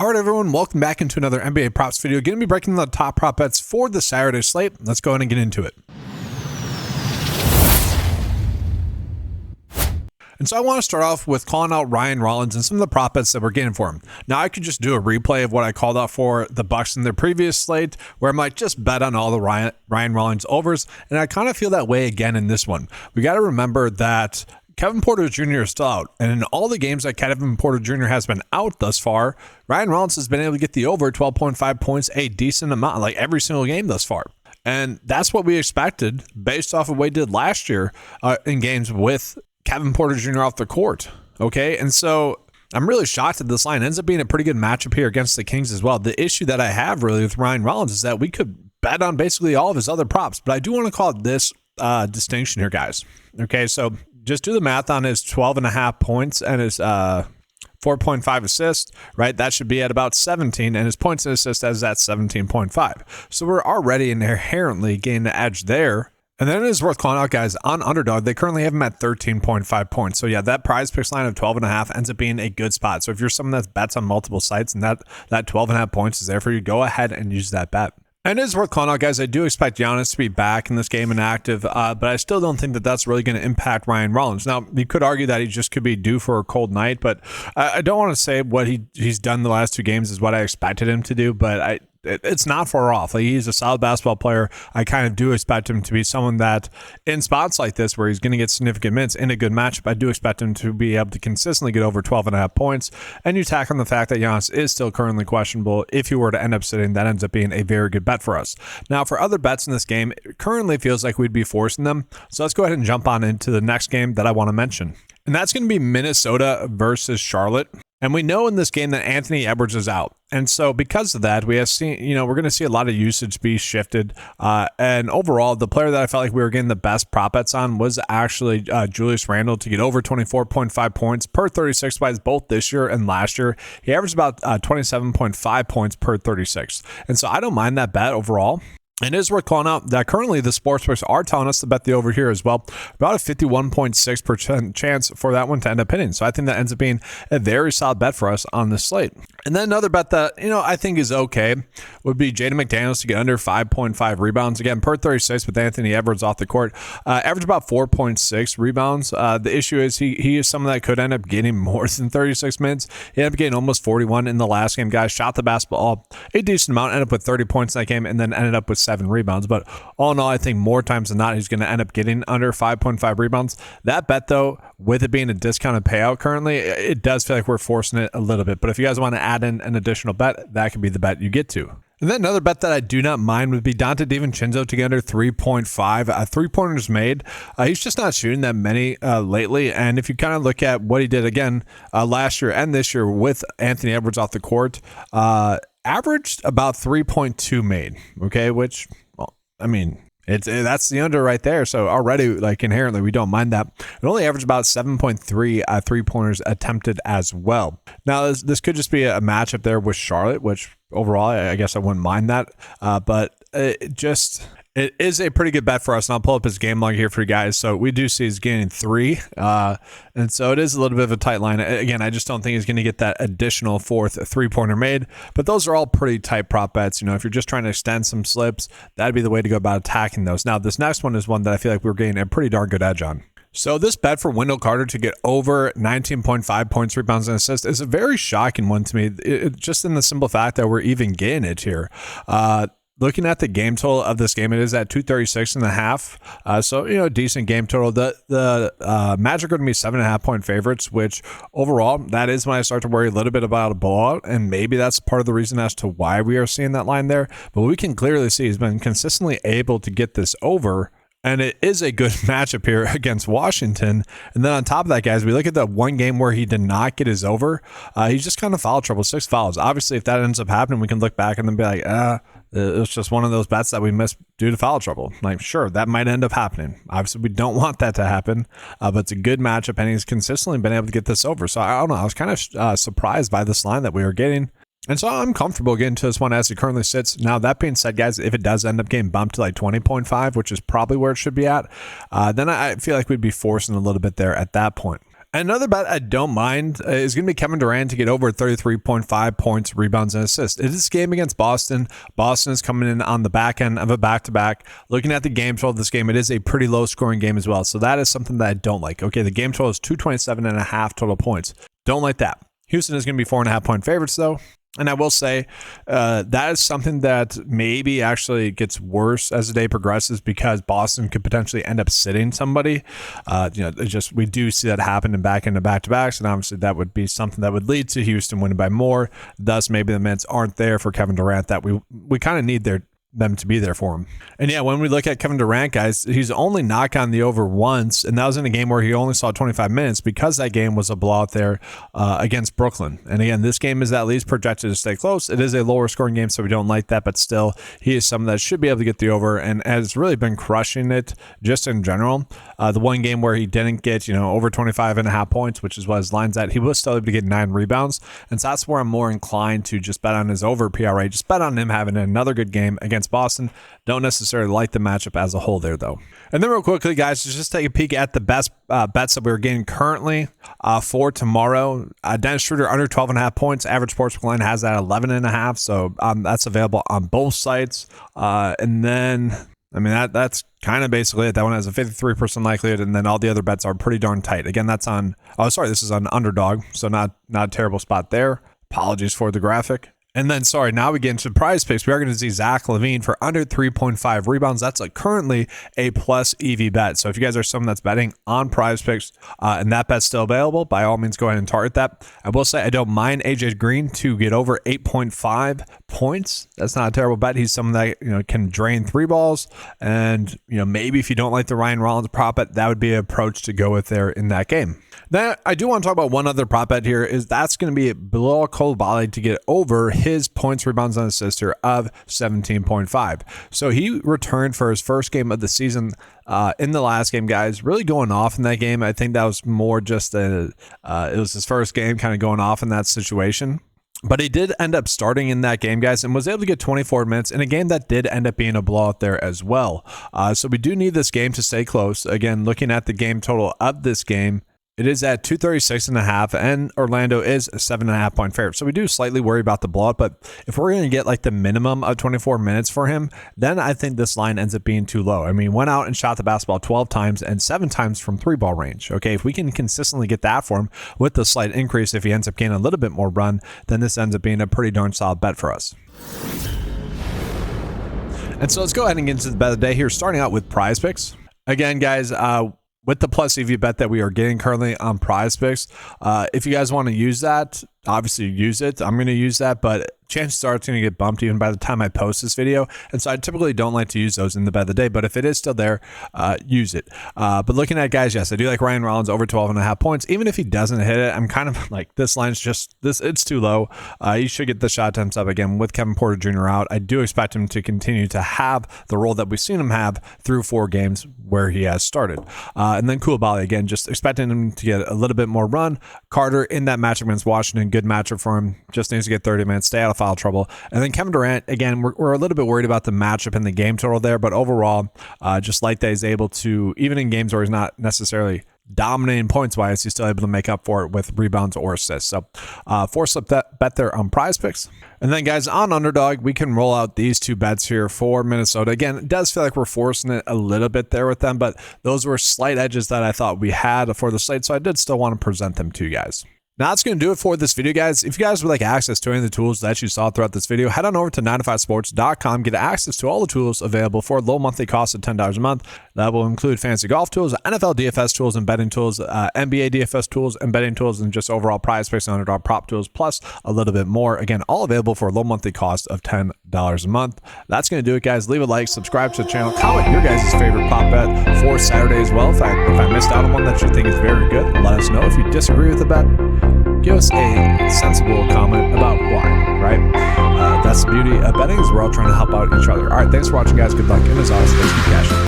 All right, everyone, welcome back into another NBA props video. Going to be breaking the top prop bets for the Saturday slate. Let's go ahead and get into it. And so I want to start off with calling out Ryan Rollins and some of the prop bets that we're getting for him. Now, I could just do a replay of what I called out for the Bucks in their previous slate, where I might just bet on all the Ryan Rollins overs, and I kind of feel that way again in this one. We got to remember that Kevin Porter Jr. is still out, and in all the games that Kevin Porter Jr. has been out thus far, Ryan Rollins has been able to get the over 12.5 points a decent amount, like every single game thus far. And that's what we expected based off of what he did last year in games with Kevin Porter Jr. off the court. Okay, and so I'm really shocked that this line ends up being a pretty good matchup here against the Kings as well. The issue that I have really with Ryan Rollins is that we could bet on basically all of his other props, but I do want to call it this distinction here, guys. Okay, so just do the math on his 12.5 points and his 4.5 assists, right? That should be at about 17, and his points and assists is at 17.5. So we're already inherently gaining the edge there. And then it is worth calling out, guys, on Underdog, they currently have him at 13.5 points. So yeah, that PrizePicks line of 12.5 ends up being a good spot. So if you're someone that bets on multiple sites and that 12.5 points is there for you, go ahead and use that bet. And it is worth calling out, guys, I do expect Giannis to be back in this game and active, but I still don't think that that's really going to impact Ryan Rollins. Now, you could argue that he just could be due for a cold night, but I don't want to say what he's done the last two games is what I expected him to do, but it's not far off. Like, he's a solid basketball player. I kind of do expect him to be someone that in spots like this where he's going to get significant minutes in a good matchup, I do expect him to be able to consistently get over 12.5 points. And you tack on the fact that Giannis is still currently questionable. If he were to end up sitting, that ends up being a very good bet for us. Now, for other bets in this game, it currently feels like we'd be forcing them. So let's go ahead and jump on into the next game that I want to mention. And that's going to be Minnesota versus Charlotte. And we know in this game that Anthony Edwards is out. And so because of that, we have seen, we're going to see a lot of usage be shifted. And overall, the player that I felt like we were getting the best prop bets on was actually Julius Randle to get over 24.5 points per 36 buys both this year and last year. He averaged about 27.5 points per 36. And so I don't mind that bet overall. And it is worth calling out that currently the sportsbooks are telling us to bet the over here as well. About a 51.6% chance for that one to end up hitting. So I think that ends up being a very solid bet for us on this slate. And then another bet that, I think is okay would be Jaden McDaniels to get under 5.5 rebounds. Again, per 36 with Anthony Edwards off the court. Average about 4.6 rebounds. The issue is he is someone that could end up getting more than 36 minutes. He ended up getting almost 41 in the last game. Guys shot the basketball a decent amount, ended up with 30 points in that game, and then ended up with 7 rebounds. But all in all, I think more times than not, he's going to end up getting under 5.5 rebounds. That bet, though, with it being a discounted payout currently, it does feel like we're forcing it a little bit. But if you guys want to add in an additional bet, that could be the bet you get to. And then another bet that I do not mind would be Dante DiVincenzo to get under 3.5. Three-pointers made. He's just not shooting that many lately. And if you kind of look at what he did again last year and this year with Anthony Edwards off the court, averaged about 3.2 made. Okay, which, well, I mean, that's the under right there. So already, like, inherently, we don't mind that. It only averaged about 7.3 three-pointers attempted as well. Now, this could just be a matchup there with Charlotte, which overall, I guess I wouldn't mind that. But it is a pretty good bet for us. And I'll pull up his game log here for you guys. So we do see he's getting 3. And so it is a little bit of a tight line. Again, I just don't think he's going to get that additional 4th three-pointer made. But those are all pretty tight prop bets. If you're just trying to extend some slips, that'd be the way to go about attacking those. Now, this next one is one that I feel like we're getting a pretty darn good edge on. So this bet for Wendell Carter to get over 19.5 points, rebounds, and assists is a very shocking one to me. Just in the simple fact that we're even getting it here. Looking at the game total of this game, it is at 236.5. So, decent game total. The Magic are going to be 7.5 point favorites, which overall, that is when I start to worry a little bit about a blowout. And maybe that's part of the reason as to why we are seeing that line there. But we can clearly see he's been consistently able to get this over. And it is a good matchup here against Washington. And then on top of that, guys, we look at the one game where he did not get his over. He's just kind of foul trouble, 6 fouls. Obviously, if that ends up happening, we can look back and then be like, it was just one of those bets that we missed due to foul trouble. Like, sure, that might end up happening. Obviously, we don't want that to happen, but it's a good matchup, and he's consistently been able to get this over. So I don't know. I was kind of surprised by this line that we were getting. And so I'm comfortable getting to this one as it currently sits. Now, that being said, guys, if it does end up getting bumped to like 20.5, which is probably where it should be at, then I feel like we'd be forcing a little bit there at that point. Another bet I don't mind is going to be Kevin Durant to get over 33.5 points, rebounds, and assists. It is this game against Boston. Boston is coming in on the back end of a back-to-back. Looking at the game total of this game, it is a pretty low-scoring game as well. So that is something that I don't like. Okay, the game total is 227.5 total points. Don't like that. Houston is going to be 4.5-point favorites, though. And I will say that is something that maybe actually gets worse as the day progresses because Boston could potentially end up sitting somebody. We do see that happen in back-to-backs, and obviously that would be something that would lead to Houston winning by more. Thus, maybe the minutes aren't there for Kevin Durant that we kind of need them to be there for him. And yeah, when we look at Kevin Durant, guys, he's only knocked on the over once, and that was in a game where he only saw 25 minutes because that game was a blowout there against Brooklyn. And again, this game is at least projected to stay close. It is a lower scoring game, so we don't like that, but still, he is someone that should be able to get the over and has really been crushing it just in general. The one game where he didn't get, over 25.5 points, which is what his line's at, he was still able to get 9 rebounds. And so that's where I'm more inclined to just bet on his over PRA. Just bet on him having another good game against Boston. Don't necessarily like the matchup as a whole there, though. And then real quickly, guys, just take a peek at the best bets that we're getting currently for tomorrow. Dennis Schroeder under 12.5 points. Average sportsbook line has that 11.5, so that's available on both sites. And then, that's kind of basically it. That one has a 53% likelihood, and then all the other bets are pretty darn tight. Again, this is on Underdog, so not a terrible spot there. Apologies for the graphic. And then, now we get into PrizePicks. We are going to see Zach LaVine for under 3.5 rebounds. That's currently a plus EV bet. So if you guys are someone that's betting on PrizePicks and that bet's still available, by all means, go ahead and target that. I will say I don't mind AJ Green to get over 8.5 points. That's not a terrible bet. He's someone that can drain 3 balls. And maybe if you don't like the Ryan Rollins prop bet, that would be an approach to go with there in that game. Then I do want to talk about one other prop bet here. That's going to be Bilal Coulibaly to get over his points, rebounds, and assists here of 17.5. So he returned for his first game of the season in the last game, guys. Really going off in that game. I think that was more just it was his first game kind of going off in that situation. But he did end up starting in that game, guys, and was able to get 24 minutes in a game that did end up being a blowout there as well. So we do need this game to stay close. Again, looking at the game total of this game, it is at 236.5, and Orlando is a 7.5 point favorite. So we do slightly worry about the blowout, but if we're going to get the minimum of 24 minutes for him, then I think this line ends up being too low. Went out and shot the basketball 12 times and 7 times from 3-ball range. Okay, if we can consistently get that for him with the slight increase, if he ends up getting a little bit more run, then this ends up being a pretty darn solid bet for us. And so let's go ahead and get into the bet of the day here, starting out with PrizePicks. Again, guys, with the plus EV bet that we are getting currently on PrizePicks, if you guys want to use that, obviously use it. I'm going to use that, but chances are it's going to get bumped even by the time I post this video. And so I typically don't like to use those in the bet of the day, but if it is still there, use it. But looking at guys, yes, I do like Ryan Rollins over 12.5 points. Even if he doesn't hit it, I'm kind of like, this line's just it's too low. He should get the shot attempts up again with Kevin Porter Jr. out. I do expect him to continue to have the role that we've seen him have through 4 games where he has started. And then Coulibaly, again, just expecting him to get a little bit more run. Carter in that matchup against Washington, good matchup for him. Just needs to get 30 minutes, stay out of foul trouble. And then Kevin Durant, again, we're a little bit worried about the matchup and the game total there, but overall, just like that he's able to, even in games where he's not necessarily dominating points-wise, he's still able to make up for it with rebounds or assists. So, four-slip bet there on PrizePicks. And then, guys, on Underdog, we can roll out these 2 bets here for Minnesota. Again, it does feel like we're forcing it a little bit there with them, but those were slight edges that I thought we had for the slate, so I did still want to present them to you guys. Now that's going to do it for this video, guys. If you guys would like access to any of the tools that you saw throughout this video, head on over to 9to5sports.com. Get access to all the tools available for a low monthly cost of $10 a month. That will include fantasy golf tools, NFL DFS tools and betting tools, NBA DFS tools and betting tools, and just overall PrizePicks and Underdog prop tools, plus a little bit more. Again, all available for a low monthly cost of $10 a month. That's going to do it, guys. Leave a like, subscribe to the channel, comment your guys' favorite prop bet for Saturday as well. If I missed out on one that you think is very good, let us know. If you disagree with the bet, give us a sensible comment about why, right? That's the beauty of betting, is we're all trying to help out each other. All right, thanks for watching, guys. Good luck, and as always, let's keep cashing.